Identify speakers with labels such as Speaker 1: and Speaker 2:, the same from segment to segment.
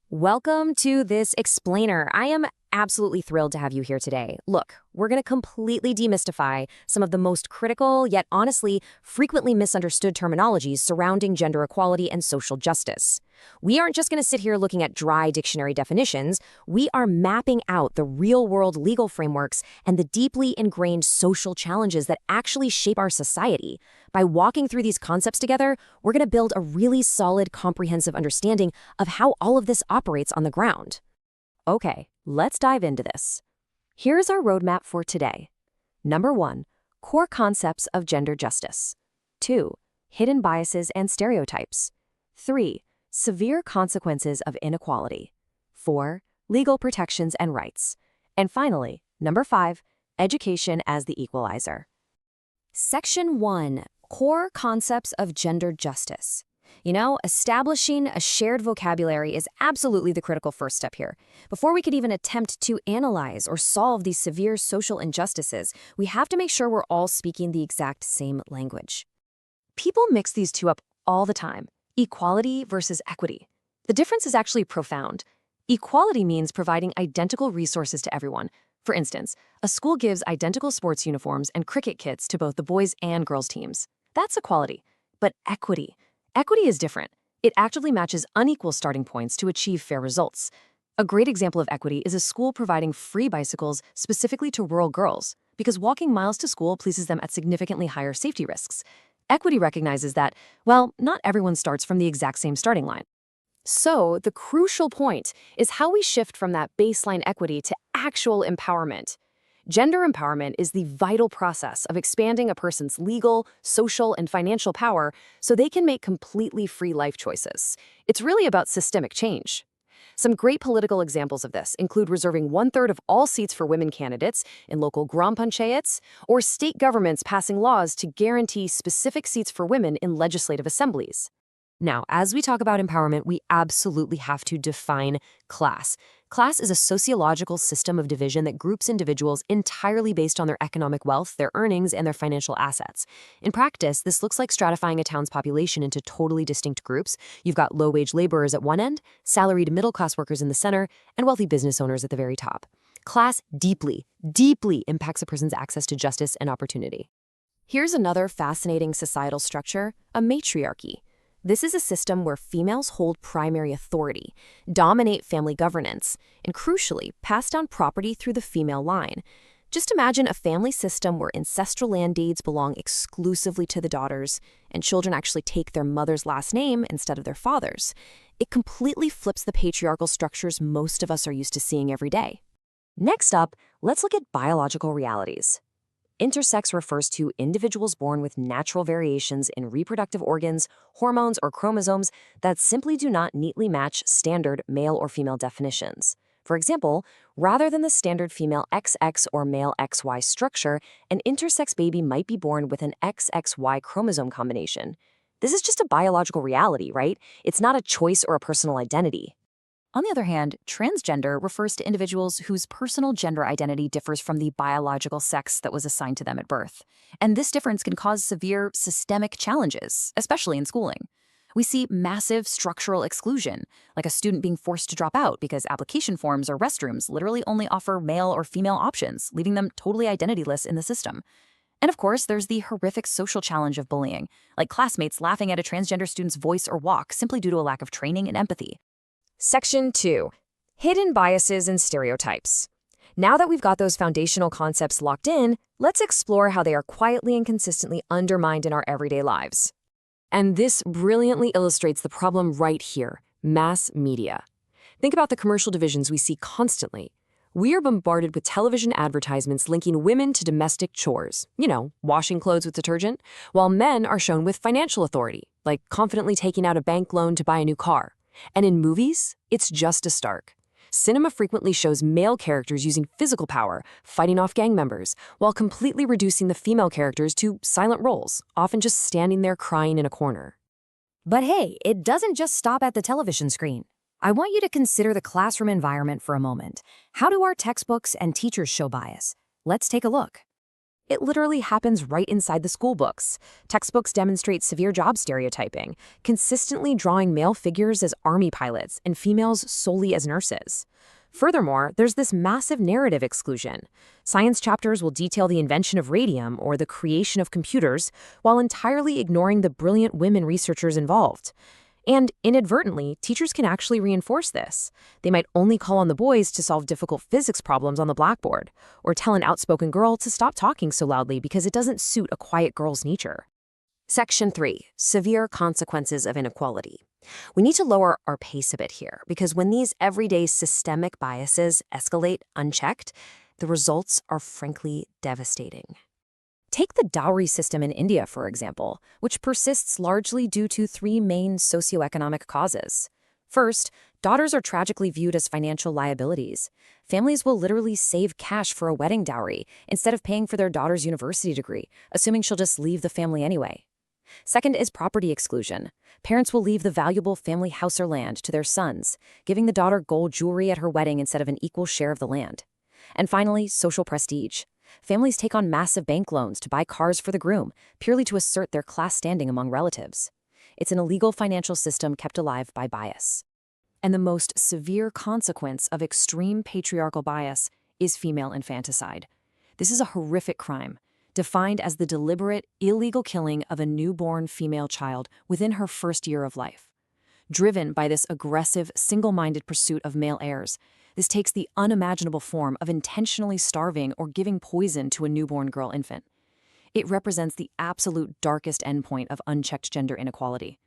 Speaker 1: Welcome to this explainer. I am absolutely thrilled to have you here today. Look, we're going to completely demystify some of the most critical, yet honestly, frequently misunderstood terminologies surrounding gender equality and social justice. We aren't just going to sit here looking at dry dictionary definitions. We are mapping out the real-world legal frameworks and the deeply ingrained social challenges that actually shape our society. By walking through these concepts together, we're going to build a really solid, comprehensive understanding of how all of this operates on the ground. Okay, let's dive into this. Here's our roadmap for today. Number 1, core concepts of gender justice. 2, hidden biases and stereotypes. 3, severe consequences of inequality. 4, legal protections and rights. And finally, number 5, education as the equalizer. Section 1, core concepts of gender justice. Establishing a shared vocabulary is absolutely the critical first step here. Before we could even attempt to analyze or solve these severe social injustices, we have to make sure we're all speaking the exact same language. People mix these two up all the time, equality versus equity. The difference is actually profound. Equality means providing identical resources to everyone. For instance, a school gives identical sports uniforms and cricket kits to both the boys and girls teams. That's equality. But Equity is different. It actively matches unequal starting points to achieve fair results. A great example of equity is a school providing free bicycles specifically to rural girls, because walking miles to school places them at significantly higher safety risks. Equity recognizes that, well, not everyone starts from the exact same starting line. So, the crucial point is how we shift from that baseline equity to actual empowerment. Gender empowerment is the vital process of expanding a person's legal, social, and financial power so they can make completely free life choices. It's really about systemic change. Some great political examples of this include reserving 1/3 of all seats for women candidates in local Gram Panchayats, or state governments passing laws to guarantee specific seats for women in legislative assemblies. Now, as we talk about empowerment, we absolutely have to define class. Class is a sociological system of division that groups individuals entirely based on their economic wealth, their earnings, and their financial assets. In practice, this looks like stratifying a town's population into totally distinct groups. You've got low-wage laborers at one end, salaried middle-class workers in the center, and wealthy business owners at the very top. Class deeply, deeply impacts a person's access to justice and opportunity. Here's another fascinating societal structure, a matriarchy. This is a system where females hold primary authority, dominate family governance, and crucially, pass down property through the female line. Just imagine a family system where ancestral land deeds belong exclusively to the daughters, and children actually take their mother's last name instead of their father's. It completely flips the patriarchal structures most of us are used to seeing every day. Next up, let's look at biological realities. Intersex refers to individuals born with natural variations in reproductive organs, hormones, or chromosomes that simply do not neatly match standard male or female definitions. For example, rather than the standard female XX or male XY structure, an intersex baby might be born with an XXY chromosome combination. This is just a biological reality, right? It's not a choice or a personal identity. On the other hand, transgender refers to individuals whose personal gender identity differs from the biological sex that was assigned to them at birth. And this difference can cause severe systemic challenges, especially in schooling. We see massive structural exclusion, like a student being forced to drop out because application forms or restrooms literally only offer male or female options, leaving them totally identityless in the system. And of course, there's the horrific social challenge of bullying, like classmates laughing at a transgender student's voice or walk simply due to a lack of training and empathy. Section 2, hidden biases and stereotypes. Now that we've got those foundational concepts locked in, let's explore how they are quietly and consistently undermined in our everyday lives. And this brilliantly illustrates the problem right here, mass media. Think about the commercial divisions we see constantly. We are bombarded with television advertisements linking women to domestic chores, washing clothes with detergent, while men are shown with financial authority, like confidently taking out a bank loan to buy a new car. And in movies, it's just as stark. Cinema frequently shows male characters using physical power, fighting off gang members, while completely reducing the female characters to silent roles, often just standing there crying in a corner. But hey, it doesn't just stop at the television screen. I want you to consider the classroom environment for a moment. How do our textbooks and teachers show bias? Let's take a look. It literally happens right inside the school books. Textbooks demonstrate severe job stereotyping, consistently drawing male figures as army pilots and females solely as nurses. Furthermore, there's this massive narrative exclusion. Science chapters will detail the invention of radium or the creation of computers, while entirely ignoring the brilliant women researchers involved. And inadvertently, teachers can actually reinforce this. They might only call on the boys to solve difficult physics problems on the blackboard, or tell an outspoken girl to stop talking so loudly because it doesn't suit a quiet girl's nature. Section 3. Severe consequences of inequality. We need to lower our pace a bit here, because when these everyday systemic biases escalate unchecked, the results are frankly devastating. Take the dowry system in India, for example, which persists largely due to three main socioeconomic causes. First, daughters are tragically viewed as financial liabilities. Families will literally save cash for a wedding dowry instead of paying for their daughter's university degree, assuming she'll just leave the family anyway. Second is property exclusion. Parents will leave the valuable family house or land to their sons, giving the daughter gold jewelry at her wedding instead of an equal share of the land. And finally, social prestige. Families take on massive bank loans to buy cars for the groom, purely to assert their class standing among relatives. It's an illegal financial system kept alive by bias. And the most severe consequence of extreme patriarchal bias is female infanticide. This is a horrific crime, defined as the deliberate, illegal killing of a newborn female child within her first year of life. Driven by this aggressive, single-minded pursuit of male heirs, this takes the unimaginable form of intentionally starving or giving poison to a newborn girl infant. It represents the absolute darkest endpoint of unchecked gender inequality.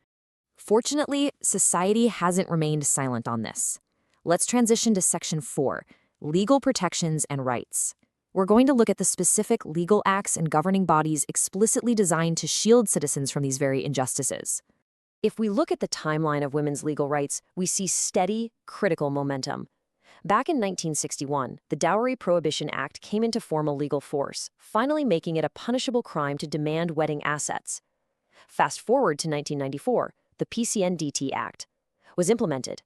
Speaker 1: Fortunately, society hasn't remained silent on this. Let's transition to Section 4, Legal Protections and Rights. We're going to look at the specific legal acts and governing bodies explicitly designed to shield citizens from these very injustices. If we look at the timeline of women's legal rights, we see steady, critical momentum. Back in 1961, the Dowry Prohibition Act came into formal legal force, finally making it a punishable crime to demand wedding assets. Fast forward to 1994, the PCNDT Act was implemented.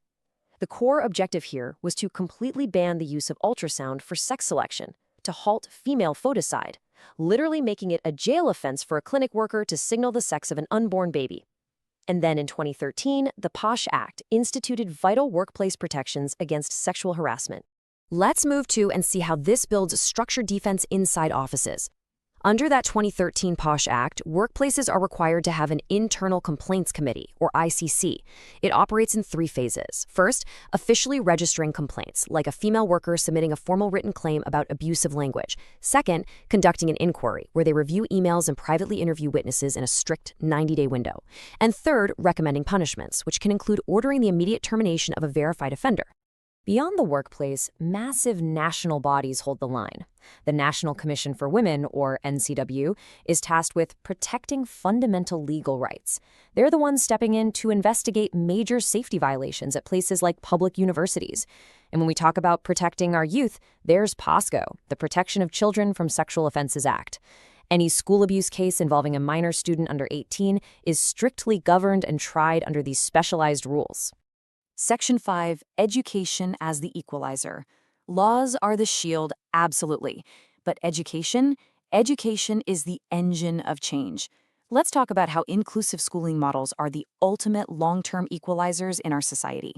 Speaker 1: The core objective here was to completely ban the use of ultrasound for sex selection, to halt female foeticide, literally making it a jail offense for a clinic worker to signal the sex of an unborn baby. And then in 2013, the POSH Act instituted vital workplace protections against sexual harassment. Let's move to and see how this builds structured defense inside offices. Under that 2013 POSH Act, workplaces are required to have an internal complaints committee, or ICC. It operates in 3 phases. First, officially registering complaints, like a female worker submitting a formal written claim about abusive language. Second, conducting an inquiry, where they review emails and privately interview witnesses in a strict 90-day window. And third, recommending punishments, which can include ordering the immediate termination of a verified offender. Beyond the workplace, massive national bodies hold the line. The National Commission for Women, or NCW, is tasked with protecting fundamental legal rights. They're the ones stepping in to investigate major safety violations at places like public universities. And when we talk about protecting our youth, there's POSCO, the Protection of Children from Sexual Offenses Act. Any school abuse case involving a minor student under 18 is strictly governed and tried under these specialized rules. Section 5, Education as the Equalizer. Laws are the shield, absolutely. But education is the engine of change. Let's talk about how inclusive schooling models are the ultimate long-term equalizers in our society.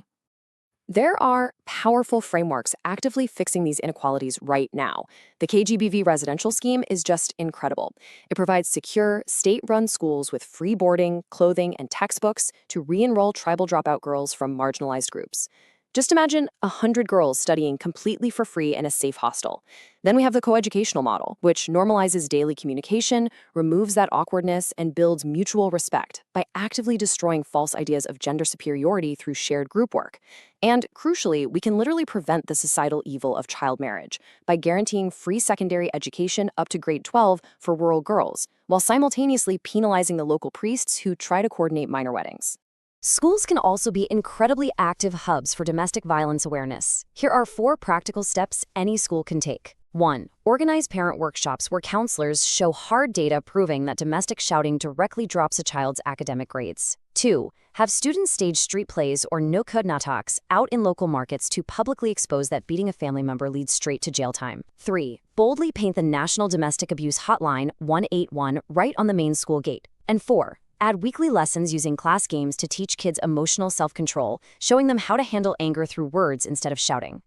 Speaker 1: There are powerful frameworks actively fixing these inequalities right now. The KGBV residential scheme is just incredible. It provides secure, state-run schools with free boarding, clothing, and textbooks to re-enroll tribal dropout girls from marginalized groups. Just imagine 100 girls studying completely for free in a safe hostel. Then we have the coeducational model, which normalizes daily communication, removes that awkwardness, and builds mutual respect by actively destroying false ideas of gender superiority through shared group work. And crucially, we can literally prevent the societal evil of child marriage by guaranteeing free secondary education up to grade 12 for rural girls, while simultaneously penalizing the local priests who try to coordinate minor weddings. Schools can also be incredibly active hubs for domestic violence awareness. Here are 4 practical steps any school can take. 1. Organize parent workshops where counselors show hard data proving that domestic shouting directly drops a child's academic grades. 2. Have students stage street plays or no-code nataks out in local markets to publicly expose that beating a family member leads straight to jail time. 3. Boldly paint the National Domestic Abuse Hotline 181 right on the main school gate. And 4. Add weekly lessons using class games to teach kids emotional self-control, showing them how to handle anger through words instead of shouting.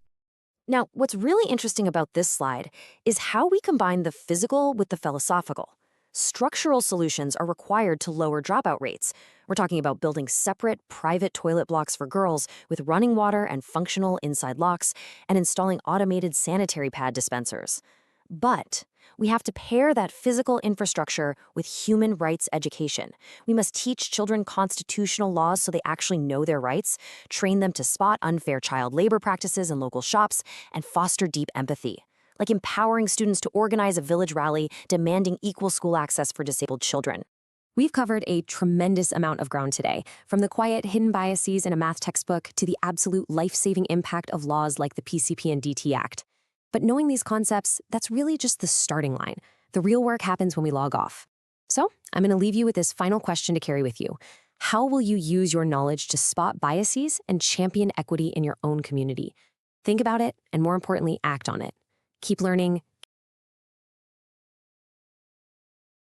Speaker 1: Now, what's really interesting about this slide is how we combine the physical with the philosophical. Structural solutions are required to lower dropout rates. We're talking about building separate, private toilet blocks for girls with running water and functional inside locks, and installing automated sanitary pad dispensers. But we have to pair that physical infrastructure with human rights education. We must teach children constitutional laws so they actually know their rights, train them to spot unfair child labor practices in local shops, and foster deep empathy, like empowering students to organize a village rally demanding equal school access for disabled children. We've covered a tremendous amount of ground today, from the quiet, hidden biases in a math textbook to the absolute life-saving impact of laws like the PCP and DT Act. But knowing these concepts, that's really just the starting line. The real work happens when we log off. So I'm going to leave you with this final question to carry with you. How will you use your knowledge to spot biases and champion equity in your own community? Think about it, and more importantly, act on it. Keep learning,